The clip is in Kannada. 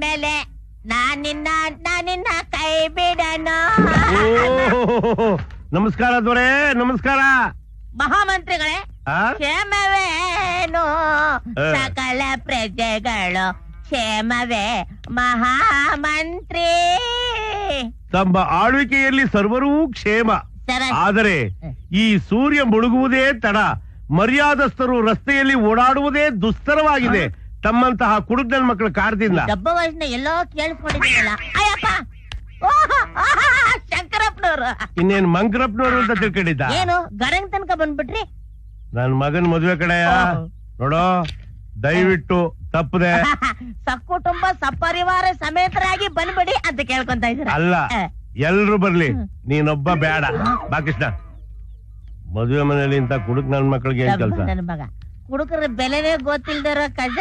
ಮೇಲೆ ನಾನಿನ್ನ ಕೈ ಬಿಡನು. ನಮಸ್ಕಾರ ದೊರೆ, ನಮಸ್ಕಾರ. ಮಹಾಮಂತ್ರಿಗಳೇ, ಕ್ಷೇಮವೇನು ಸಕಲ ಪ್ರಜೆಗಳು ಕ್ಷೇಮವೇ ಮಹಾಮಂತ್ರಿ. ತಮ್ಮ ಆಳ್ವಿಕೆಯಲ್ಲಿ ಸರ್ವರೂ ಕ್ಷೇಮ. ಆದರೆ ಈ ಸೂರ್ಯ ಮುಳುಗುವುದೇ ತಡ, ಮರ್ಯಾದಸ್ಥರು ರಸ್ತೆಯಲ್ಲಿ ಓಡಾಡುವುದೇ ದುಸ್ತರವಾಗಿದೆ ತಮ್ಮಂತಹ ಕುಡುಕನ ಮಕ್ಕಳ ಕಾಡ್ದಿಂದ. ಡಬ್ಬ ವಯಸ್ಸಿನ ಎಲ್ಲೋ ಕೇಳಿಸ್ಕೊಂಡಿದ್ದೀರಲ್ಲ. ಅಯ್ಯಪ್ಪ, ಶಂಕರಪ್ಪನವರು. ಇನ್ನೇನು ಮಂಕರಪ್ಪನವರು ಅಂತ ತಿಳ್ಕೊಂಡಿದ್ದ. ಏನು ಗರಂಗ್ ತನಕ ಬಂದ್ಬಿಟ್ರಿ? ನನ್ ಮಗನ್ ಮದುವೆ ಕಡೆಯ ನೋಡೋ, ದಯವಿಟ್ಟು ತಪ್ಪದೆ ಸಕ್ಕುಟುಂಬ ಸಪರಿವಾರ ಸಮೇತರಾಗಿ ಬಂದ್ಬಿಡಿ ಅಂತ ಕೇಳ್ಕೊಂತ ಇದ್ದೀರ. ಅಲ್ಲ, ಎಲ್ರು ಬರ್ಲಿ, ನೀನೊಬ್ಬ ಬೇಡ. ಬಾ ಕೃಷ್ಣ, ಮದುವೆ ಮನೆಯಲ್ಲಿ ಇಂತ ಕುಡುಕ್ ನನ್ ಮಕ್ಕಳಿಗೆ ಏನ್ ಕೆಲಸ? ನನ್ನ ಮಗ ಕುಡುಕರ ಬೆಲೆನೇ ಗೊತ್ತಿಲ್ದಿರೋ ಕಷ್ಟ